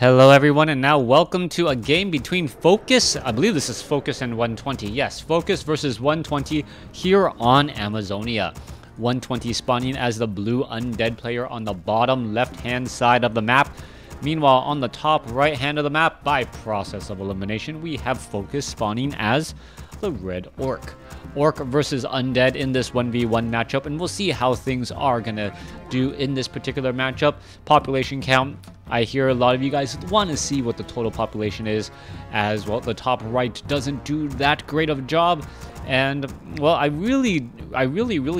Hello everyone, and now welcome to a game between Focus, I believe this is Focus and 120, yes, Focus versus 120 here on Amazonia. 120 spawning as the blue Undead player on the bottom left-hand side of the map. Meanwhile, on the top right-hand of the map, by process of elimination, we have Focus spawning as the red Orc. Orc versus Undead in this 1v1 matchup, and we'll see how things are gonna do in this particular matchup. Population count, I hear a lot of you guys want to see what the total population is, as well the top right doesn't do that great of a job. And well, I really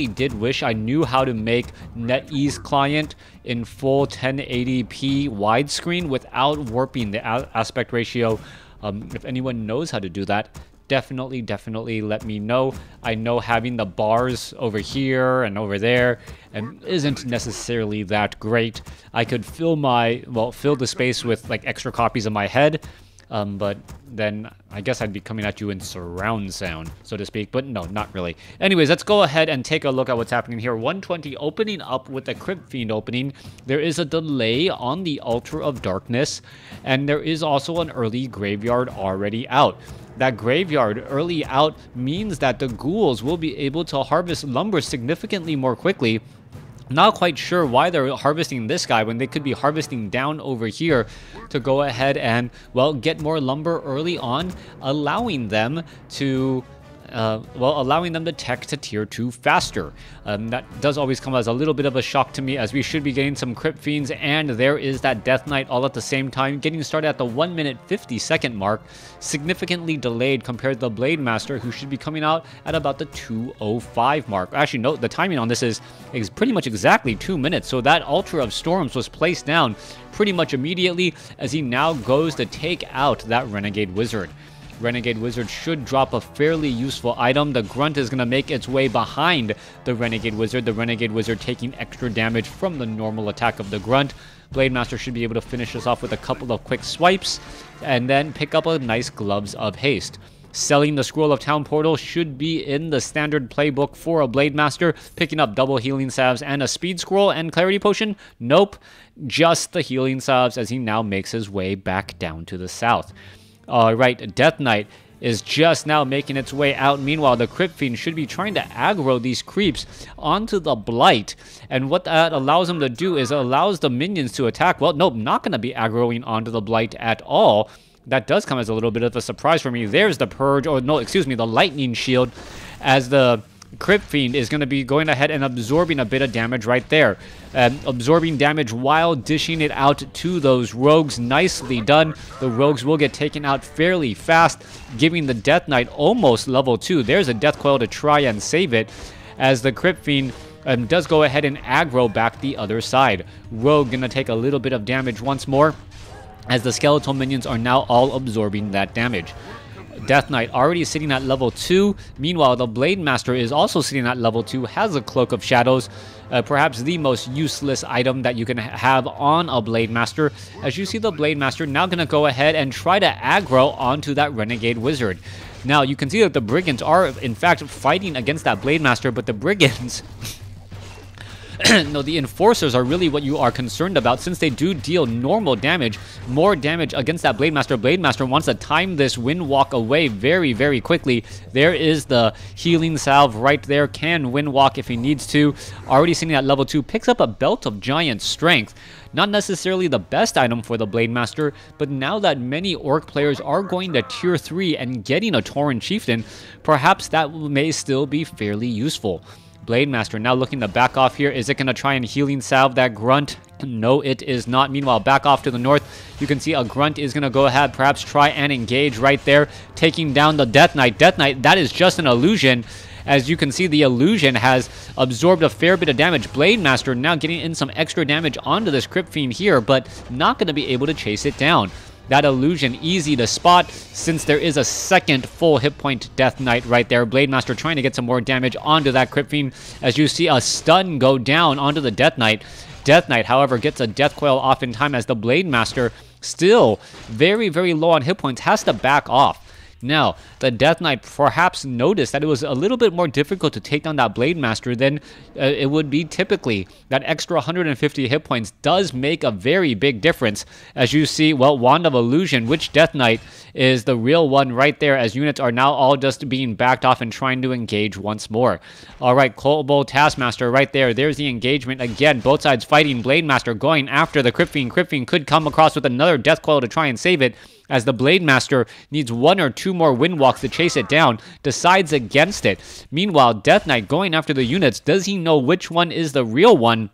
did wish I knew how to make NetEase client in full 1080p widescreen without warping the aspect ratio. If anyone knows how to do that, definitely let me know. I know having the bars over here and over there isn't necessarily that great. I could fill the space with like extra copies of my head, but then I guess I'd be coming at you in surround sound, so to speak, but no, not really. Anyways, let's go ahead and take a look at what's happening here. 120 opening up with the Crypt Fiend opening. There is a delay on the Altar of Darkness, and there is also an early graveyard already out. That graveyard early out means that the ghouls will be able to harvest lumber significantly more quickly. Not quite sure why they're harvesting this guy when they could be harvesting down over here to go ahead and, well, get more lumber early on, allowing them to tech to tier 2 faster. That does always come as a little bit of a shock to me, as we should be getting some Crypt Fiends, and there is that Death Knight all at the same time, getting started at the 1 minute 50 second mark, significantly delayed compared to the Blade Master, who should be coming out at about the 2:05 mark. Actually, note the timing on this is pretty much exactly 2 minutes, so that Altar of Storms was placed down pretty much immediately, as he now goes to take out that Renegade Wizard. Renegade Wizard should drop a fairly useful item. The Grunt is going to make its way behind the Renegade Wizard. The Renegade Wizard taking extra damage from the normal attack of the Grunt. Blade Master should be able to finish us off with a couple of quick swipes and then pick up a nice Gloves of Haste. Selling the Scroll of Town Portal should be in the standard playbook for a Blade Master. Picking up double Healing Salves and a Speed Scroll and Clarity Potion? Nope, just the Healing Salves as he now makes his way back down to the south. Alright, Death Knight is just now making its way out. Meanwhile, the Crypt Fiend should be trying to aggro these creeps onto the Blight. And what that allows him to do is allows the minions to attack. Well, nope, not going to be aggroing onto the Blight at all. That does come as a little bit of a surprise for me. There's the Purge, or no, excuse me, the Lightning Shield, as the Crypt Fiend is going to be going ahead and absorbing a bit of damage right there. Absorbing damage while dishing it out to those rogues. Nicely done. The rogues will get taken out fairly fast, giving the Death Knight almost level 2. There's a Death Coil to try and save it, as the Crypt Fiend does go ahead and aggro back the other side. Rogue going to take a little bit of damage once more, as the skeletal minions are now all absorbing that damage. Death Knight already sitting at level 2. Meanwhile, the Blade Master is also sitting at level 2, has a Cloak of Shadows, perhaps the most useless item that you can have on a Blade Master. As you see the Blade Master now going to go ahead and try to aggro onto that Renegade Wizard. Now, you can see that the Brigands are, in fact, fighting against that Blade Master, but the Brigands... No, the Enforcers are really what you are concerned about, since they do deal normal damage, more damage against that Blade Master. Blade Master wants to time this Wind Walk away very quickly. There is the Healing Salve right there, can Wind Walk if he needs to. Already sitting at level 2, picks up a Belt of Giant Strength. Not necessarily the best item for the Blade Master, but now that many Orc players are going to tier 3 and getting a Tauren Chieftain, perhaps that may still be fairly useful. Blade Master now looking to back off here. Is it going to try and Healing Salve that Grunt? No, it is not. Meanwhile, back off to the north, you can see a Grunt is going to go ahead, perhaps try and engage right there, taking down the Death Knight. Death Knight, that is just an illusion. As you can see, the illusion has absorbed a fair bit of damage. Blade Master now getting in some extra damage onto this Crypt Fiend here, but not going to be able to chase it down. That illusion easy to spot, since there is a second full hit point Death Knight right there. Blade Master trying to get some more damage onto that Crypt Fiend, as you see a stun go down onto the Death Knight. Death Knight, however, gets a Death Coil off in time, as the Blade Master, still very low on hit points, has to back off. Now, the Death Knight perhaps noticed that it was a little bit more difficult to take down that Blade Master than it would be typically. That extra 150 hit points does make a very big difference. As you see, well, Wand of Illusion, which Death Knight is the real one right there, as units are now all just being backed off and trying to engage once more. All right, Kobold Taskmaster right there. There's the engagement again. Both sides fighting. Blade Master going after the Crypt Fiend. Crypt Fiend could come across with another Death Coil to try and save it, as the Blade Master needs 1 or 2 more Windwalks to chase it down, decides against it. Meanwhile, Death Knight going after the units. Does he know which one is the real one?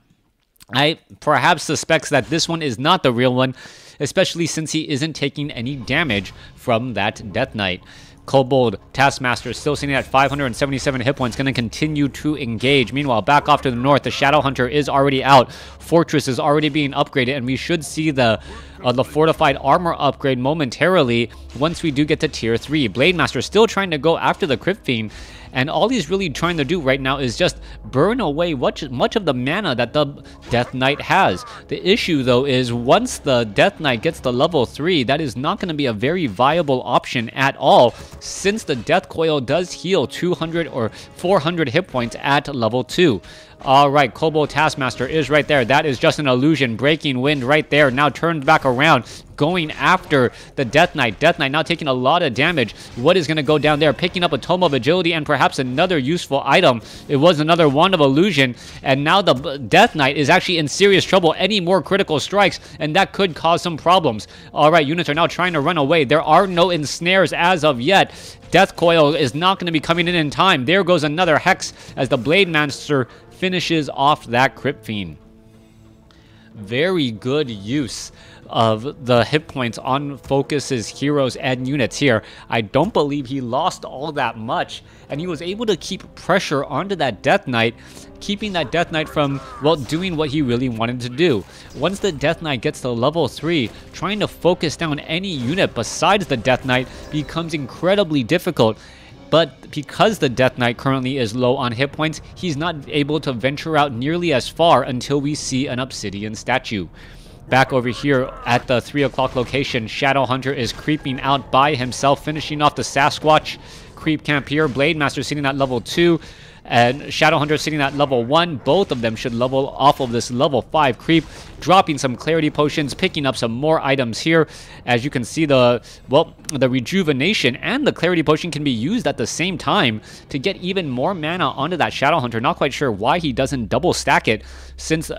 I perhaps suspects that this one is not the real one, especially since he isn't taking any damage from that Death Knight. Kobold Taskmaster is still sitting at 577 hit points, going to continue to engage. Meanwhile, back off to the north, the Shadow Hunter is already out. Fortress is already being upgraded, and we should see the fortified armor upgrade momentarily once we do get to tier 3. Blade Master still trying to go after the Crypt Fiend, and all he's really trying to do right now is just burn away much of the mana that the Death Knight has. The issue, though, is once the Death Knight gets to level 3, that is not going to be a very viable option at all, since the Death Coil does heal 200 or 400 hit points at level 2. Alright, Kobold Taskmaster is right there. That is just an illusion. Breaking Wind right there. Now turned back around, going after the Death Knight. Death Knight now taking a lot of damage. What is going to go down there? Picking up a Tome of Agility and perhaps another useful item. It was another Wand of Illusion. And now the Death Knight is actually in serious trouble. Any more critical strikes, and that could cause some problems. Alright, units are now trying to run away. There are no ensnares as of yet. Death Coil is not going to be coming in time. There goes another Hex as the Blade Master finishes off that Crypt Fiend. Very good use of the hit points on Focus's heroes and units here. I don't believe he lost all that much, and he was able to keep pressure onto that Death Knight, keeping that Death Knight from, well, doing what he really wanted to do. Once the Death Knight gets to level 3, trying to focus down any unit besides the Death Knight becomes incredibly difficult. But because the Death Knight currently is low on hit points, he's not able to venture out nearly as far until we see an Obsidian statue. Back over here at the 3 o'clock location, Shadow Hunter is creeping out by himself, finishing off the Sasquatch creep camp here. Blade Master sitting at level 2. And Shadow Hunter sitting at level 1. Both of them should level off of this level 5 creep, dropping some clarity potions, picking up some more items here. As you can see, the rejuvenation and the clarity potion can be used at the same time to get even more mana onto that Shadow Hunter. Not quite sure why he doesn't double stack it, since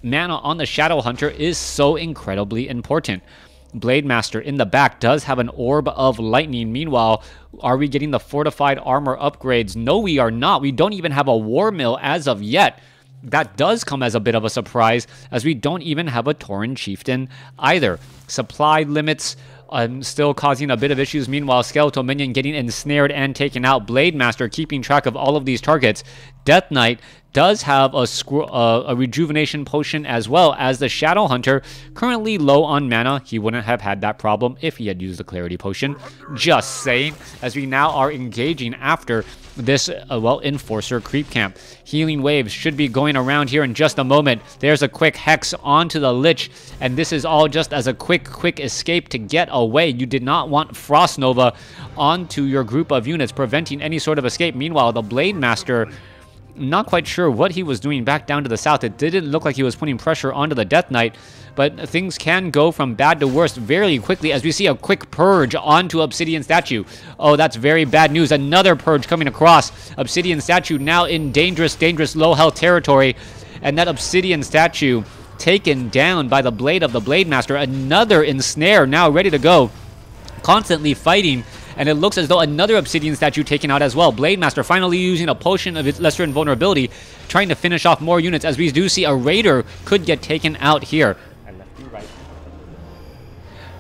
mana on the Shadow Hunter is so incredibly important. Blade Master in the back does have an Orb of Lightning. Meanwhile, are we getting the fortified armor upgrades? No, we are not. We don't even have a War Mill as of yet. That does come as a bit of a surprise, as we don't even have a Tauren Chieftain either. Supply limits still causing a bit of issues. Meanwhile, Skeletal Minion getting ensnared and taken out. Blade Master keeping track of all of these targets. Death Knight does have a rejuvenation potion, as well as the Shadow Hunter, currently low on mana. He wouldn't have had that problem if he had used the clarity potion. Just saying, as we now are engaging after this Enforcer creep camp. Healing waves should be going around here in just a moment. There's a quick Hex onto the Lich, and this is all just as a quick escape to get away. You did not want Frost Nova onto your group of units, preventing any sort of escape. Meanwhile, the Blade Master, not quite sure what he was doing back down to the south. It didn't look like he was putting pressure onto the Death Knight, but things can go from bad to worse very quickly, as we see a quick purge onto Obsidian Statue. Oh, that's very bad news. Another purge coming across. Obsidian Statue now in dangerous low health territory, and that Obsidian Statue taken down by the blade of the Blade Master. Another ensnare now ready to go, constantly fighting. And it looks as though another Obsidian Statue taken out as well. Blade Master finally using a potion of its lesser invulnerability, trying to finish off more units, as we do see a Raider could get taken out here.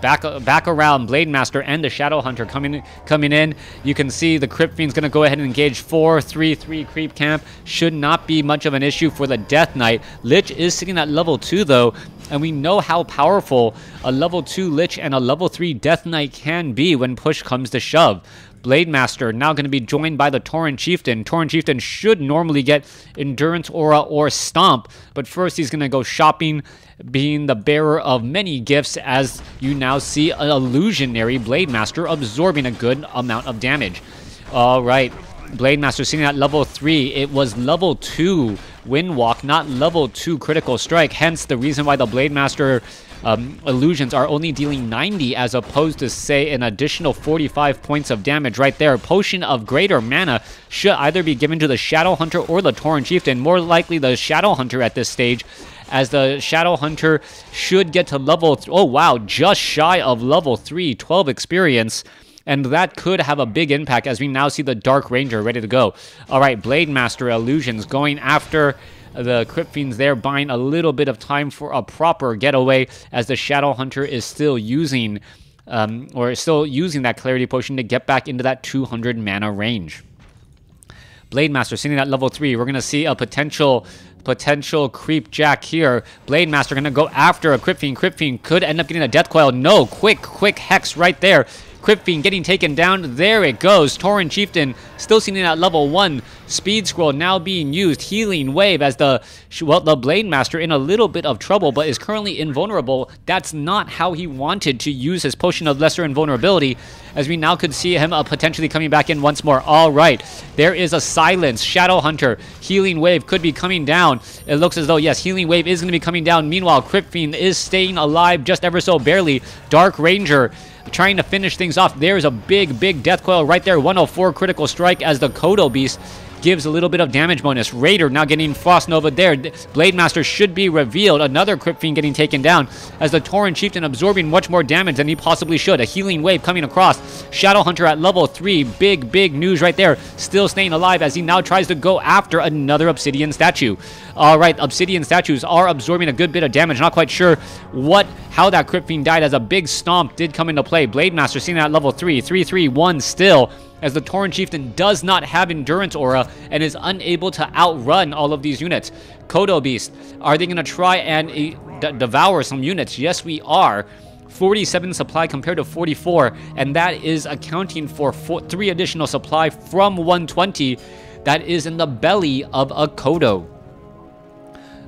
Back around, Blade Master and the Shadow Hunter coming in. You can see the Crypt Fiend's going to go ahead and engage 4-3-3 creep camp. Should not be much of an issue for the Death Knight. Lich is sitting at level 2 though, and we know how powerful a level 2 Lich and a level 3 Death Knight can be when push comes to shove. Blade Master now going to be joined by the Tauren Chieftain. Tauren Chieftain should normally get Endurance Aura or Stomp, but first he's going to go shopping, being the bearer of many gifts, as you now see an illusionary Blade Master absorbing a good amount of damage. All right, Blade Master sitting at level 3. It was level 2 Wind Walk, not level 2 Critical Strike, hence the reason why the Blade Master illusions are only dealing 90 as opposed to, say, an additional 45 points of damage right there. Potion of Greater Mana should either be given to the Shadow Hunter or the Tauren Chieftain, more likely the Shadow Hunter at this stage, as the Shadow Hunter should get to level oh wow, just shy of level 3, 12 experience. And that could have a big impact as we now see the Dark Ranger ready to go. All right, Blade Master Illusions going after the Crypt Fiends there, buying a little bit of time for a proper getaway, as the Shadow Hunter is still using that Clarity Potion to get back into that 200 mana range. Blade Master sitting at level 3. We're going to see a potential Creep Jack here. Blade Master going to go after a Crypt Fiend. Crypt Fiend could end up getting a Death Coil. No, quick Hex right there. Crypt Fiend getting taken down. There it goes. Tauren Chieftain still sitting at level 1. Speed Scroll now being used. Healing Wave as the Blade Master in a little bit of trouble, but is currently invulnerable. That's not how he wanted to use his Potion of Lesser Invulnerability, as we now could see him potentially coming back in once more. All right, there is a Silence. Shadow Hunter. Healing Wave could be coming down. It looks as though, yes, Healing Wave is going to be coming down. Meanwhile, Crypt Fiend is staying alive just ever so barely. Dark Ranger trying to finish things off. There's a big Death Coil right there. 104 Critical Strike as the Kodo Beast gives a little bit of damage bonus. Raider now getting Frost Nova there. Blade Master should be revealed. Another Crypt Fiend getting taken down as the Tauren Chieftain absorbing much more damage than he possibly should. A Healing Wave coming across. Shadow Hunter at level 3. Big news right there. Still staying alive as he now tries to go after another Obsidian Statue. All right, Obsidian Statues are absorbing a good bit of damage. Not quite sure how that Crypt Fiend died, as a big Stomp did come into play. Blade Master seen at level 3. 3/3/1 still, as the Tauren Chieftain does not have Endurance Aura and is unable to outrun all of these units. Kodo Beast, are they going to try and devour some units? Yes, we are. 47 supply compared to 44, and that is accounting for 3 additional supply from 120 that is in the belly of a Kodo.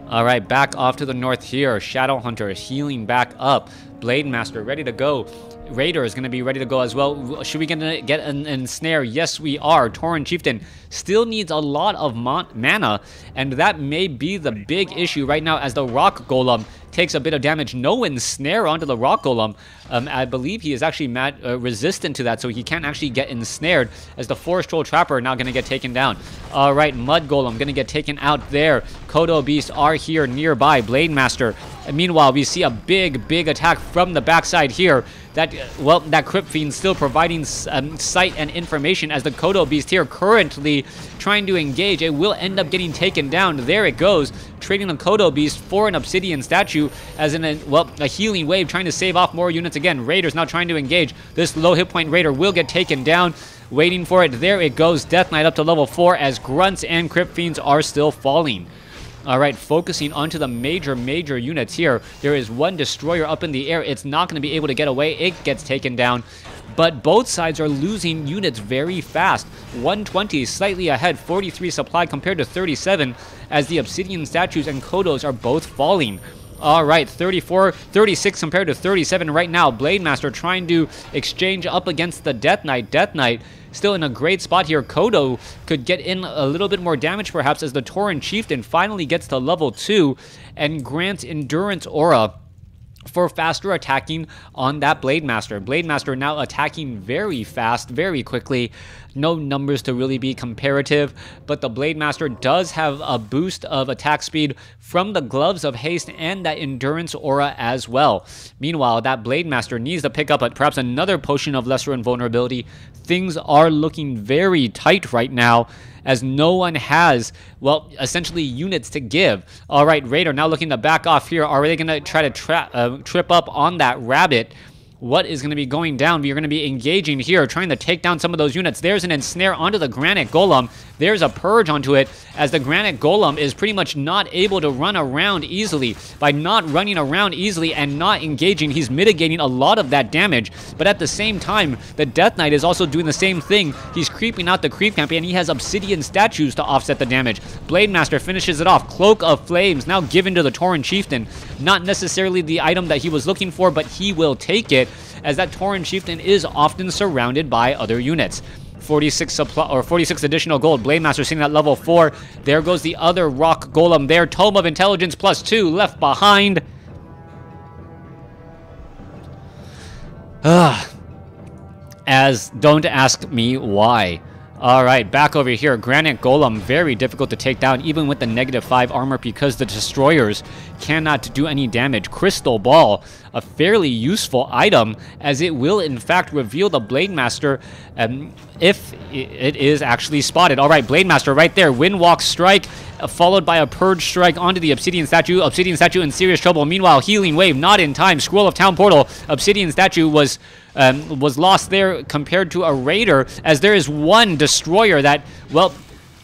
All right, back off to the north here. Shadow Hunter is healing back up. Blade Master ready to go. Raider is going to be ready to go as well. Should we get an ensnare? Yes, we are. Tauren Chieftain still needs a lot of mana, and that may be the big issue right now, as the Rock Golem takes a bit of damage. No ensnare onto the Rock Golem. I believe he is actually resistant to that, so he can't actually get ensnared, as the Forest Troll Trapper now going to get taken down. All right, Mud Golem going to get taken out there. Kodo Beasts are here nearby. Blade Master. And meanwhile, we see a big attack from the backside here. That Crypt Fiend still providing sight and information, as the Kodo Beast here currently trying to engage. It will end up getting taken down. There it goes, trading a Kodo Beast for an Obsidian Statue, as in a Healing Wave trying to save off more units again. Raiders now trying to engage. This low hit point Raider will get taken down. Waiting for it. There it goes. Death Knight up to level 4, as Grunts and Crypt Fiends are still falling. All right, focusing onto the major units here. There is one Destroyer up in the air. It's not going to be able to get away. It gets taken down. But both sides are losing units very fast. 120 slightly ahead, 43 supply compared to 37, as the Obsidian Statues and Kodos are both falling. All right, 36 compared to 37 right now. Blade Master trying to exchange up against the Death Knight. Death Knight still in a great spot here. Kodo could get in a little bit more damage perhaps, as the Tauren Chieftain finally gets to level 2 and grants Endurance Aura for faster attacking on that Blade Master. Blade Master now attacking very fast, very quickly. No numbers to really be comparative, but the Blade Master does have a boost of attack speed from the Gloves of Haste and that Endurance Aura as well. Meanwhile, that Blade Master needs to pick up perhaps another Potion of Lesser Invulnerability. Things are looking very tight right now, as no one has, essentially units to give. All right, Raider now looking to back off here. Are they going to try to trip up on that Rabbit? What is going to be going down? We are going to be engaging here, trying to take down some of those units. There's an ensnare onto the Granite Golem. There's a purge onto it as the Granite Golem is pretty much not able to run around easily. By not running around easily and not engaging, he's mitigating a lot of that damage. But at the same time, the Death Knight is also doing the same thing. He's creeping out the creep camp, and he has obsidian statues to offset the damage. Blade Master finishes it off. Cloak of Flames now given to the Tauren Chieftain. Not necessarily the item that he was looking for, but he will take it, as that Tauren Chieftain is often surrounded by other units. 46 additional gold. Blade Master sitting at level 4. There goes the other rock golem there. Tome of Intelligence +2 left behind. As don't ask me why. Alright, back over here. Granite Golem, very difficult to take down, even with the -5 armor, because the destroyers cannot do any damage. Crystal Ball, a fairly useful item, as it will in fact reveal the Blade Master if it is actually spotted. Alright, Blade Master right there. Windwalk Strike, followed by a Purge Strike onto the Obsidian Statue. Obsidian Statue in serious trouble. Meanwhile, Healing Wave, not in time. Scroll of Town Portal. Obsidian Statue was lost there compared to a Raider, as there is one destroyer that, well,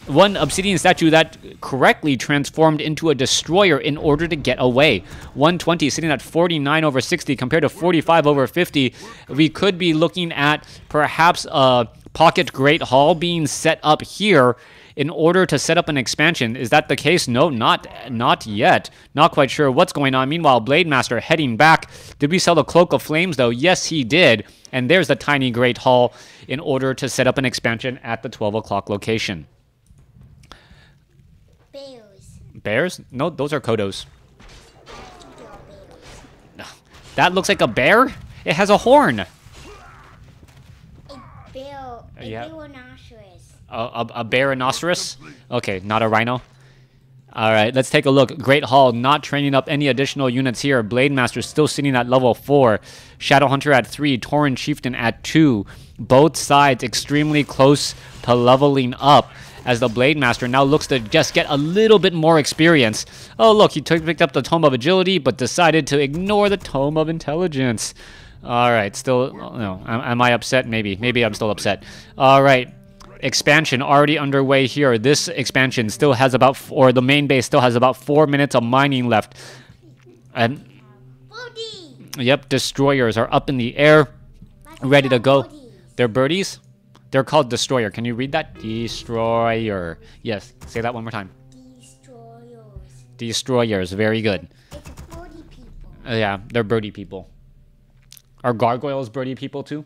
one Obsidian Statue that correctly transformed into a destroyer in order to get away. 120 sitting at 49/60 compared to 45/50. We could be looking at perhaps a Pocket Great Hall being set up here in order to set up an expansion. Is that the case? No, not yet. Not quite sure what's going on. Meanwhile, Blade Master heading back. Did we sell the Cloak of Flames, though? Yes, he did. And there's the tiny Great Hall in order to set up an expansion at the 12 o'clock location. Bears. Bears? No, those are Kodos. That looks like a bear? It has a horn. A bear. Yeah. Rhinoceros. A Baronoceros? Okay, not a rhino. Alright, let's take a look. Great Hall not training up any additional units here. Blade Master still sitting at level 4. Shadowhunter at 3. Tauren Chieftain at 2. Both sides extremely close to leveling up, as the Blade Master now looks to just get a little bit more experience. Oh, look, he picked up the Tome of Agility, but decided to ignore the Tome of Intelligence. Alright, still, no, am I upset? Maybe I'm still upset. Alright. Expansion already underway here. This expansion still has about, or the main base still has about 4 minutes of mining left. And yep, destroyers are up in the air, ready to go. They're birdies? They're called destroyer. Can you read that? Destroyer. Yes, say that one more time. Destroyers. Destroyers, very good. It's birdie people. Yeah, they're birdie people. Are gargoyles birdie people too?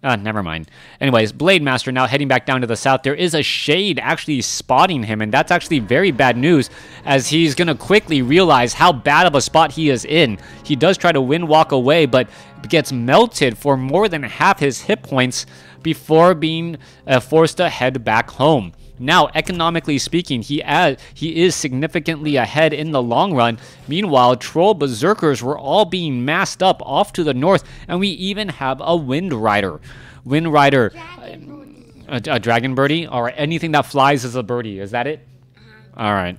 Never mind. Anyways, Blade Master now heading back down to the south. There is a shade actually spotting him, and that's actually very bad news, as he's going to quickly realize how bad of a spot he is in. He does try to windwalk away, but gets melted for more than half his hit points before being forced to head back home. Now, economically speaking, he is significantly ahead in the long run. Meanwhile, Troll Berserkers were all being massed up off to the north, and we even have a Wind Rider. Wind Rider, a Dragon Birdie? Alright, anything that flies is a birdie. Is that it? Alright.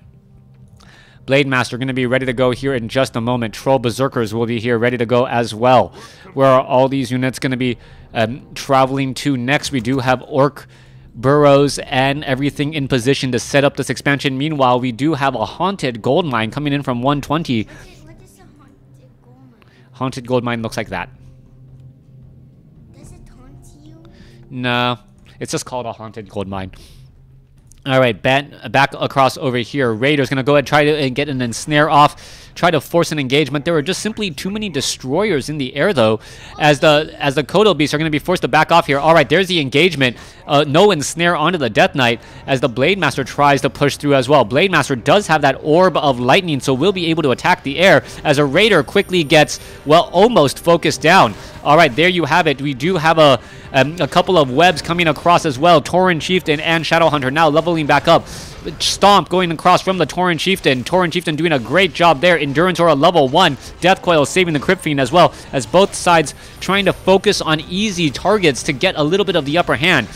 Blade Master going to be ready to go here in just a moment. Troll Berserkers will be here ready to go as well. Where are all these units going to be traveling to next? We do have Orc burrows and everything in position to set up this expansion. Meanwhile, we do have a haunted gold mine coming in from 120. What is a haunted gold mine? Haunted gold mine looks like that. Does it haunt you? No, it's just called a haunted gold mine. Alright, back across over here. Raider's going to go ahead and try to get an ensnare off, try to force an engagement. There are just simply too many destroyers in the air, though, as the Kodo beasts are going to be forced to back off here. Alright, there's the engagement. No ensnare onto the Death Knight, as the Blade Master tries to push through as well. Blade Master does have that orb of lightning, so will be able to attack the air, as a Raider quickly gets, well, almost focused down. Alright, there you have it. We do have a couple of webs coming across as well. Tauren Chieftain and Shadowhunter now leveling back up. stomp going across from the Tauren Chieftain. Tauren Chieftain doing a great job there. Endurance Aura level 1. Death Coil saving the Crypt Fiend as well, as both sides trying to focus on easy targets to get a little bit of the upper hand.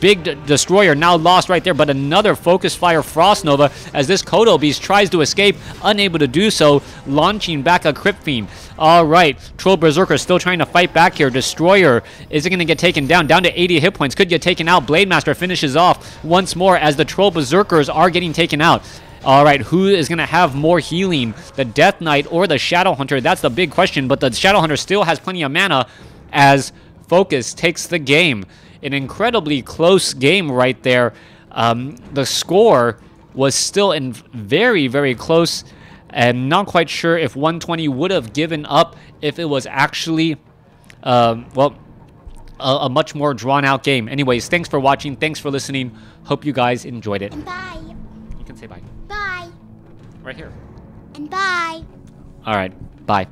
Big Destroyer now lost right there, but another Focus Fire Frost Nova as this Kodo Beast tries to escape, unable to do so, launching back a Crypt Fiend. Alright, Troll Berserker still trying to fight back here. Destroyer isn't going to get taken down to 80 hit points, could get taken out. Blade Master finishes off once more as the Troll Berserkers are getting taken out. Alright, who is going to have more healing? The Death Knight or the Shadow Hunter? That's the big question, but the Shadow Hunter still has plenty of mana as Focus takes the game. An incredibly close game right there. The score was still in very, very close. I'm not quite sure if 120 would have given up if it was actually, well, a much more drawn-out game. Anyways, thanks for watching. Thanks for listening. Hope you guys enjoyed it. And bye. You can say bye. Bye. Right here. And bye. All right. Bye.